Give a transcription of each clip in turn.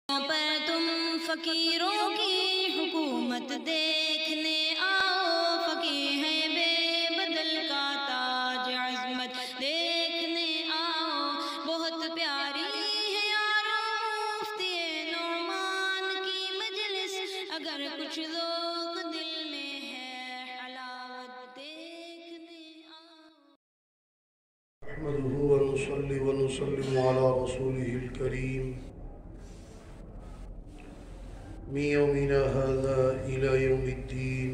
پر تم فقیروں کی حکومت دیکھنے آؤ، فقیر ہے بے بدل کا تاج عظمت دیکھنے آؤ، بہت پیاری ہے یار مفتی نعمان کی مجلس، اگر کچھ ذوق دل میں ہے حلاوت دیکھنے آؤ۔ نحمده ونصلي ونسلم على رسوله الكريم من يومنا هذا إلى يوم الدين،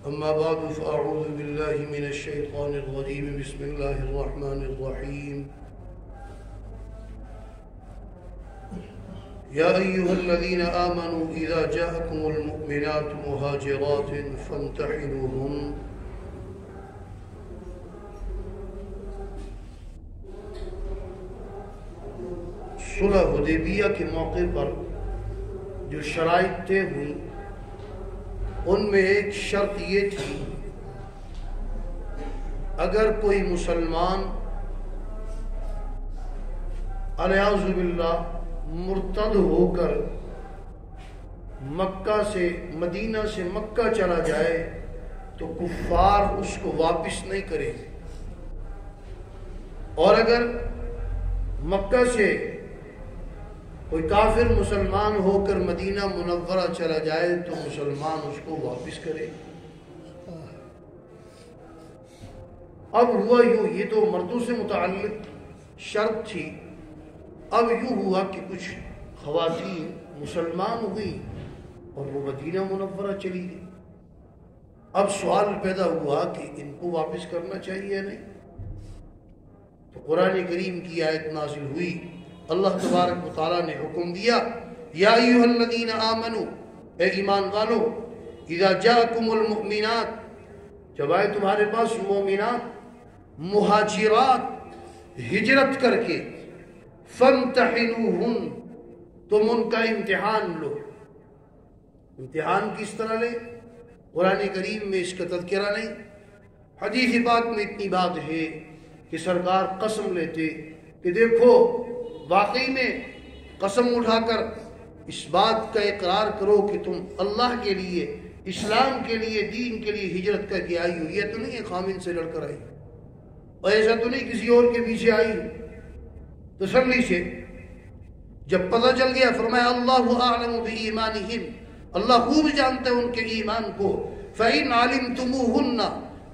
أما بعد فأعوذ بالله من الشيطان الرجيم، بسم الله الرحمن الرحيم. يا أيها الذين آمنوا إذا جاءكم المؤمنات مهاجرات فامتحنوهن. صلح حدیبیہ کے موقع پر جو شرائط طے ہوئی ان میں ایک شرط یہ تھی، اگر کوئی مسلمان الیاذ باللہ مرتد ہو کر مکہ سے مدینہ سے مکہ چلا جائے تو کفار اس کو واپس نہیں کرے، اور اگر مکہ سے کوئی کافر مسلمان ہو کر مدینہ منورہ چلا جائے تو مسلمان اس کو واپس کرے۔ اب ہوا یوں، یہ تو مردوں سے متعلق شرط تھی، اب یوں ہوا کہ کچھ خواتین مسلمان ہوئی اور وہ مدینہ منورہ چلی گئی۔ اب سوال پیدا ہوا کہ ان کو واپس کرنا چاہیے یا نہیں؟ تو قرآن کریم کی آیت نازل ہوئی، اللہ تبارک و تعالیٰ نے حکم دیا، یا ایھا الذین آمنو، اے ایمان والو، اذا جاءکم المؤمنات، جب آئے تمہارے پاس مومنات مہاجرات ہجرت کر کے، فامتحنوہن، تم ان کا امتحان لو۔ امتحان کس طرح لے؟ قرآن کریم میں اس کا تذکرہ نہیں، حدیث پاک میں اتنی بات ہے کہ سرکار قسم لیتے کہ دیکھو واقعی میں قسم اٹھا کر اس بات کا اقرار کرو کہ تم اللہ کے لیے، اسلام کے لیے، دین کے لیے ہجرت کر کے آئی ہو، یہ تو نہیں ہے خامن سے لڑ کر آئی، اور ایسا تو نہیں کسی اور کے پیچھے آئی ہو۔ تسلی سے جب پتہ چل گیا، فرمایا اللہ اعلم بایمانہن، اللہ خوب جانتا ہے ان کے ایمان کو، فإن علمتموہن،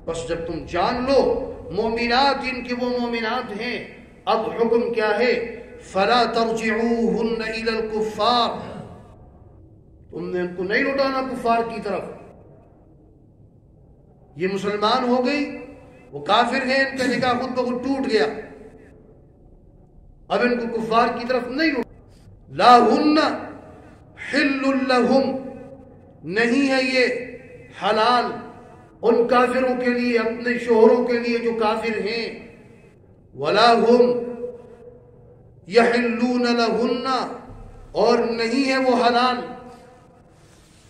بس جب تم جان لو مومنات ان کے وہ مومنات ہیں، اب حکم کیا ہے؟ فَلَا تَرْجِعُوهُنَّ إِلَى الْكُفَّارِ، تم نے ان کو نہیں لوٹانا کفار کی طرف۔ یہ مسلمان ہو گئی، وہ کافر ہیں، ان کا نکاح خود بخود ٹوٹ گیا، اب ان کو کفار کی طرف نہیں لوٹانا۔ لَا هُنَّ حِلٌّ لَهُمْ، نہیں ہے یہ حلال ان کافروں کے لیے، اپنے شوہروں کے لیے جو کافر ہیں، وَلَا هُمْ يَحِلُّونَ لَهُنَّ، اور نہیں ہے وہ حلال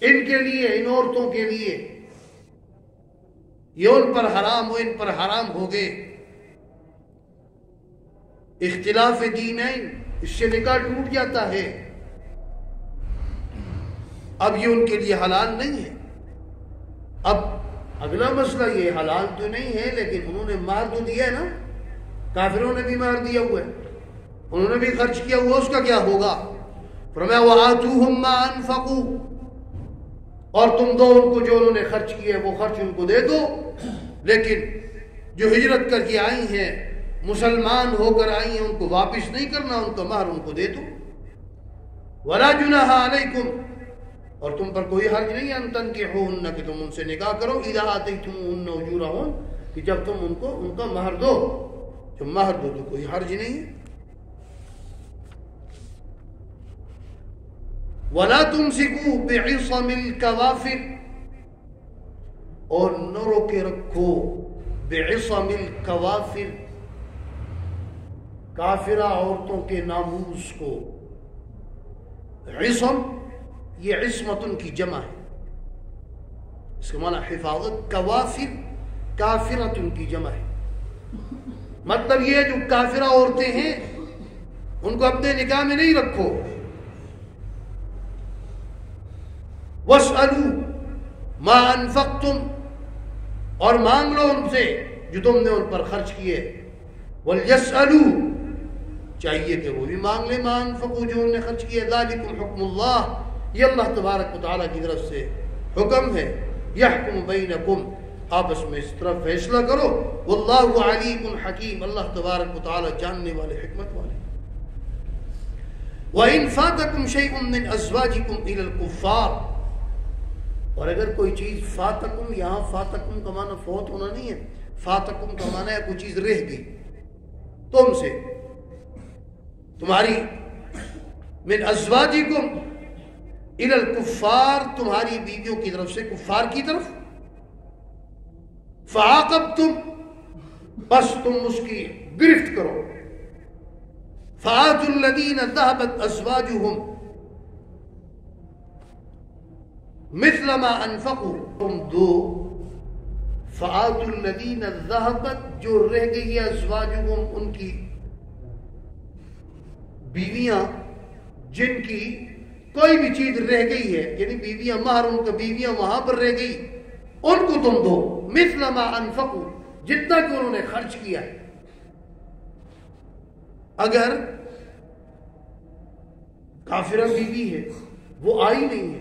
ان کے لیے، ان عورتوں کے لیے، یہ ان پر حرام ہو، ان پر حرام ہو گئے۔ اختلاف دینین، اس سے نکاح ٹوٹ جاتا ہے، اب یہ ان کے لیے حلال نہیں ہے۔ اب اگلا مسئلہ یہ حلال تو نہیں ہے، لیکن انہوں نے مار تو دیا ہے نا، کافروں نے بھی مار دیا ہوا ہے، انہوں نے بھی خرچ کیا ہوا، اس کا کیا ہوگا؟ فرمایا وَآتُوهُمْ مَا أَنفَقُوا، اور تم دو ان کو جو انہوں نے خرچ کیا ہے وہ خرچ ان کو دے دو، لیکن جو ہجرت کر کے آئی ہیں، مسلمان ہو کر آئی ہیں، ان کو واپس نہیں کرنا، ان کا مہر ان کو دے دو۔ وَلَا جُنَاحَ عَلَيْكُمْ، اور تم پر کوئی حرج نہیں أَن تَنكِحُوهُنَّ، کہ تم ان سے نکاح کرو، إِذَا آتَيْتُمُوهُنَّ أُجُورَهُنَّ، کہ جب تم ان کو ان کا مہر دو، جب مہر دو تو کوئی حرج نہیں ہے۔ وَلَا تُمْسِكُوا بِعِصَمِ الْكَوَافِرِ، اور نہ روکے رکھو بِعِصَمِ الْكَوَافِرِ، کافرہ عورتوں کے ناموس کو۔ عصم یہ عصمتن کی جمع ہے، اس کا معنی حفاظت، کوافر کافرتن کی جمع ہے، مطلب یہ جو کافرہ عورتیں ہیں ان کو اپنے نکاح میں نہیں رکھو. وَاسْأَلُوا مَا أَنفَقْتُمْ، اور مانگ لو ان سے جو تم نے ان پر خرچ کیے. وَلْيَسْأَلُوا، چاہیے کہ وہ بھی مانگ لیں مَا أَنفَقُوا، جو انہوں نے خرچ کیے. ذَلِكُمْ حُکْمُ اللَّهِ، یہ اللہ تبارک و تعالیٰ کی طرف سے حکم ہے. يَحْكُمُ بَيْنَكُمْ، آپس میں اس طرح فیصلہ کرو. وَاللَّهُ عَلِيمٌ حَكِيمٌ، اللہ تبارک و تعالیٰ جاننے والے، حکمت والے. وَإِنْ فَاتَكُمْ شَيْءٌ مِّنْ أَزْوَاجِكُمْ إِلَى الْكُفَّارِ، اور اگر کوئی چیز فاتکم، یہاں فاتکم کا معنی فوت ہونا نہیں ہے، فاتکم کا معنی ہے کوئی چیز رہ گئی تم سے، تمہاری من ازواجکم الی الکفار، تمہاری بیویوں کی طرف سے کفار کی طرف. فعاقبتم، بس تم اس کی گرفت کرو. فآتوا الذین ذهبت ازواجهم مثل ما انفقوا، تم دو. فآتوا الذین ذهبت، جو رہ گئی ہے، ازواجهم، ان کی بیویاں جن کی کوئی بھی چیز رہ گئی ہے، یعنی بیویاں مہر، ان کا بیویاں وہاں پر رہ گئی، ان کو تم دو. مثل ما انفقوا، جتنا کہ انہوں نے خرچ کیا ہے. اگر کافرہ بیوی ہے، وہ آئی نہیں ہے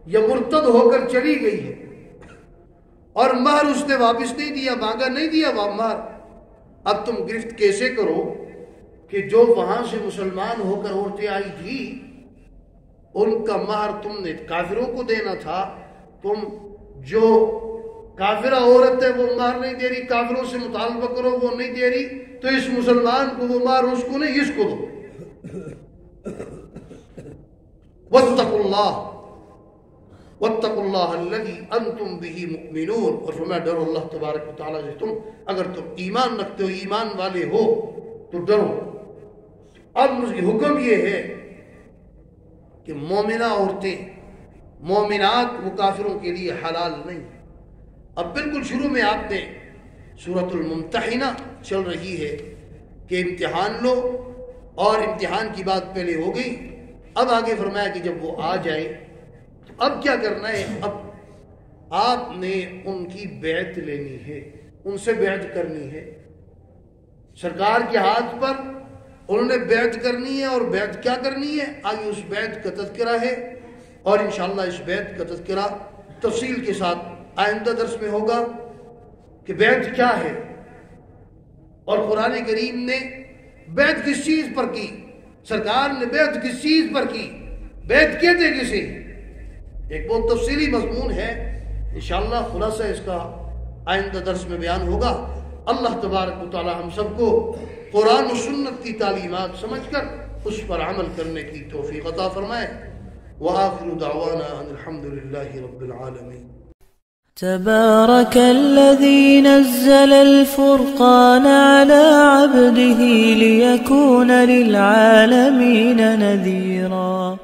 یا مرتد ہو کر چلی گئی ہے اور مہر اس نے واپس نہیں دیا، مانگا نہیں دیا وہ مہر، اب تم گرفت کیسے کرو کہ جو وہاں سے مسلمان ہو کر عورتیں آئی تھی ان کا مہر تم نے کافروں کو دینا تھا. تم جو کافرہ عورت ہے وہ مہر نہیں دے رہی، کافروں سے مطالبہ کرو وہ نہیں دے رہی، تو اس مسلمان کو وہ مہر اس کو نہیں، اس کو دو. واتقوا اللہ، واتقوا اللہ الذی انتم بہ مؤمنون، اور فرمایا ڈرو اللہ تبارک و تعالیٰ سے تم، اگر تم ایمان رکھتے ہو، ایمان والے ہو تو ڈرو. اب حکم یہ ہے کہ مومنہ عورتیں، مومنات، وہ کافروں کے لیے حلال نہیں. اب بالکل شروع میں آپ نے سورۃ الممتحنہ چل رہی ہے کہ امتحان لو، اور امتحان کی بات پہلے ہو گئی. اب آگے فرمایا کہ جب وہ آ جائے تو اب کیا کرنا ہے. اب آپ نے ان کی بیعت لینی ہے، ان سے بیعت کرنی ہے. سرکار کے ہاتھ پر انہوں نے بیعت کرنی ہے، اور بیعت کیا کرنی ہے آگے اس بیعت کا تذکرہ ہے، اور انشاءاللہ اس بیعت کا تذکرہ تفصیل کے ساتھ آئندہ درس میں ہوگا کہ بیعت کیا ہے، اور قرآن کریم نے بیعت کس چیز پر کی، سرکار نے بیعت کس چیز پر کی، بیعت کہتے کسے، ایک بہت تفصیلی مضمون ہے. انشاءاللہ خلاصہ اس کا آئندہ درس میں بیان ہوگا. اللہ تبارک و تعالی ہم سب کو قرآن و سنت کی تعلیمات سمجھ کر اس پر عمل کرنے کی توفیق عطا فرمائے. وآخر دعوانا ان الحمد للہ رب العالمین. تبارك الذي نزل الفرقان على عبده ليكون للعالمين نذيرا.